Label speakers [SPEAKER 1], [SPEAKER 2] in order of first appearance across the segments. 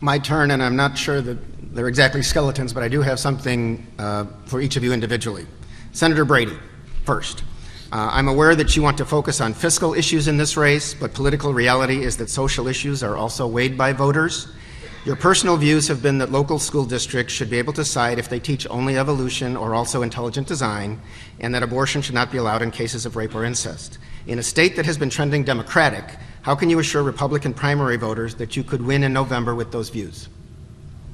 [SPEAKER 1] my turn, and I'm not sure that they're exactly skeletons, but I do have something for each of you individually. Senator Brady, first. I'm aware that you want to focus on fiscal issues in this race, but political reality is that social issues are also weighed by voters. Your personal views have been that local school districts should be able to decide if they teach only evolution or also intelligent design, and that abortion should not be allowed in cases of rape or incest. In a state that has been trending Democratic, how can you assure Republican primary voters that you could win in November with those views?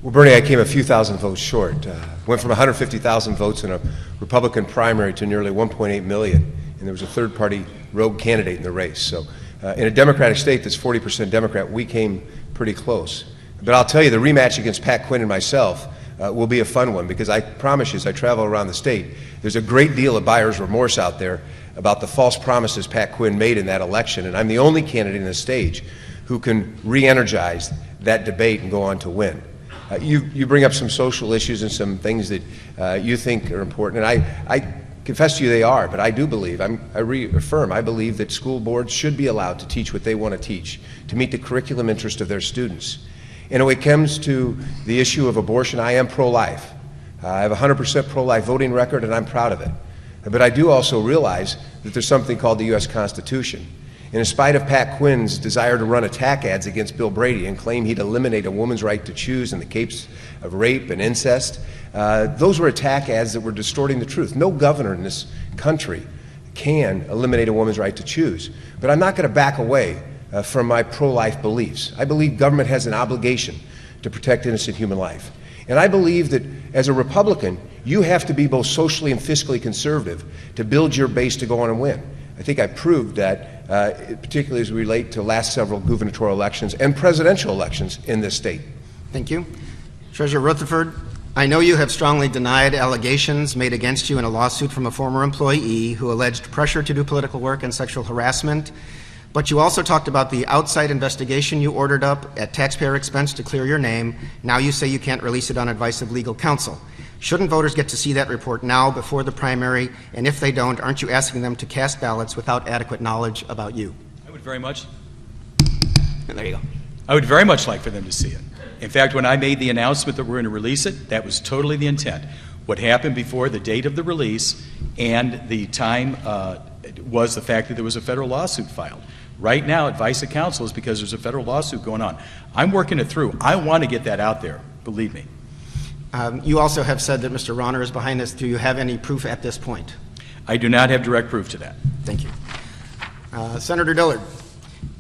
[SPEAKER 2] Well, Bernie, I came a few thousand votes short. Went from 150,000 votes in a Republican primary to nearly 1.8 million, and there was a third-party rogue candidate in the race. So in a Democratic state that's 40% Democrat, we came pretty close. But I'll tell you, the rematch against Pat Quinn and myself will be a fun one, because I promise you, as I travel around the state, there's a great deal of buyer's remorse out there about the false promises Pat Quinn made in that election, and I'm the only candidate in the stage who can re-energize that debate and go on to win. You bring up some social issues and some things that you think are important, and I confess to you they are, but I do believe, I reaffirm, I believe that school boards should be allowed to teach what they want to teach, to meet the curriculum interest of their students. And when it comes to the issue of abortion, I am pro-life. I have a 100% pro-life voting record, and I'm proud of it. But I do also realize that there's something called the U.S. Constitution. And in spite of Pat Quinn's desire to run attack ads against Bill Brady and claim he'd eliminate a woman's right to choose in the case of rape and incest, those were attack ads that were distorting the truth. No governor in this country can eliminate a woman's right to choose. But I'm not going to back away from my pro-life beliefs. I believe government has an obligation to protect innocent human life. And I believe that as a Republican, you have to be both socially and fiscally conservative to build your base to go on and win. I think I proved that, particularly as we relate to last several gubernatorial elections and presidential elections in this state.
[SPEAKER 1] Thank you. Treasurer Rutherford, I know you have strongly denied allegations made against you in a lawsuit from a former employee who alleged pressure to do political work and sexual harassment. But you also talked about the outside investigation you ordered up at taxpayer expense to clear your name. Now you say you can't release it on advice of legal counsel. Shouldn't voters get to see that report now before the primary? And if they don't, aren't you asking them to cast ballots without adequate knowledge about you?
[SPEAKER 3] I would very much.
[SPEAKER 1] There you go.
[SPEAKER 3] I would very much like for them to see it. In fact, when I made the announcement that we're going to release it, that was totally the intent. What happened before the date of the release and the time was the fact that there was a federal lawsuit filed. Right now, advice of counsel is because there's a federal lawsuit going on. I'm working it through. I want to get that out there, believe me.
[SPEAKER 1] You also have said that Mr. Rauner is behind this. Do you have any proof at this point?
[SPEAKER 3] I do not have direct proof to that.
[SPEAKER 1] Thank you. Senator Dillard,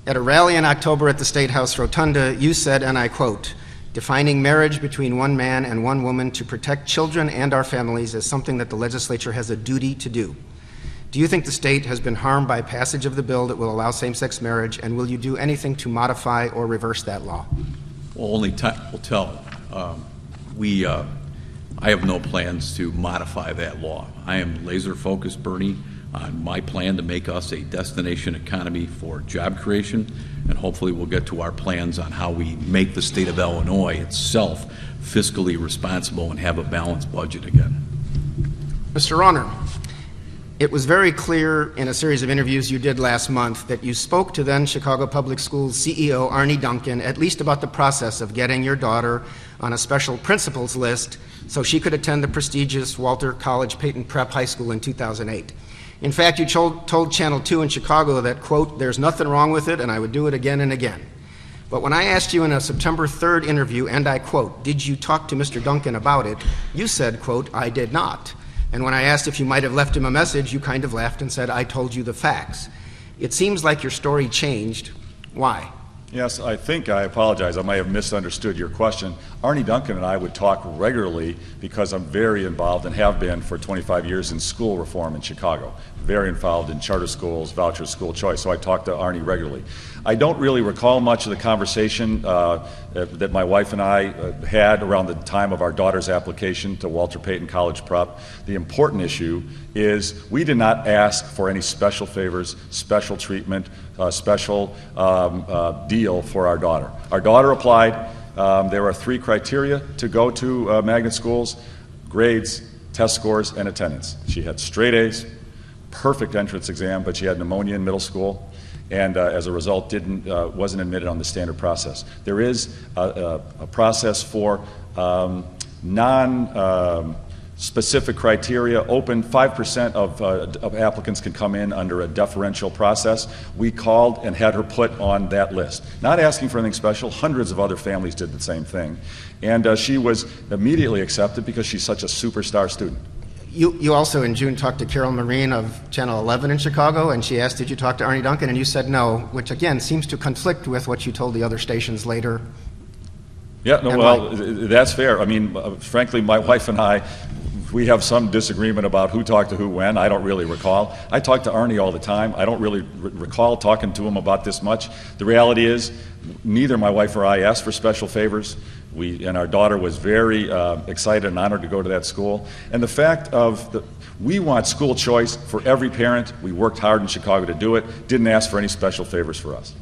[SPEAKER 1] at a rally in October at the State House Rotunda, you said, and I quote, "Defining marriage between one man and one woman to protect children and our families is something that the legislature has a duty to do. Do you think the state has been harmed by passage of the bill that will allow same-sex marriage, and will you do anything to modify or reverse that law?"
[SPEAKER 4] Well, only time will tell. I have no plans to modify that law. I am laser-focused, Bernie, on my plan to make us a destination economy for job creation, and hopefully we'll get to our plans on how we make the state of Illinois itself fiscally responsible and have a balanced budget again.
[SPEAKER 1] Mr. Rauner, it was very clear in a series of interviews you did last month that you spoke to then Chicago Public Schools CEO Arne Duncan at least about the process of getting your daughter on a special principals list so she could attend the prestigious Walter College Peyton Prep High School in 2008. In fact, you told Channel 2 in Chicago that, quote, "There's nothing wrong with it and I would do it again and again." But when I asked you in a September 3rd interview, and I quote, "Did you talk to Mr. Duncan about it?" you said, quote, "I did not." And when I asked if you might have left him a message, you kind of laughed and said, "I told you the facts." It seems like your story changed. Why?
[SPEAKER 5] Yes, I apologize, I might have misunderstood your question. Arne Duncan and I would talk regularly because I'm very involved and have been for 25 years in school reform in Chicago. Very involved in charter schools, voucher school choice, so I talk to Arne regularly. I don't really recall much of the conversation that my wife and I had around the time of our daughter's application to Walter Peyton College Prep. The important issue is we did not ask for any special favors, special treatment, special deal for our daughter. Our daughter applied. There are 3 criteria to go to magnet schools: grades, test scores, and attendance. She had straight A's, perfect entrance exam, but she had pneumonia in middle school. and as a result wasn't admitted on the standard process. There is a process for non-specific criteria. Open 5% of applicants can come in under a deferential process. We called and had her put on that list. Not asking for anything special. Hundreds of other families did the same thing. And she was immediately accepted because she's such a superstar student.
[SPEAKER 1] You also in June talked to Carol Marine of Channel 11 in Chicago, and she asked, did you talk to Arnie Duncan? And you said no, which again seems to conflict with what you told the other stations later.
[SPEAKER 5] Yeah, no, well, that's fair. I mean, frankly, my wife and I, we have some disagreement about who talked to who when. I don't really recall. I talk to Arnie all the time. I don't really recall talking to him about this much. The reality is, neither my wife or I asked for special favors. And our daughter was very excited and honored to go to that school. And the fact of we want school choice for every parent. We worked hard in Chicago to do it. Didn't ask for any special favors for us.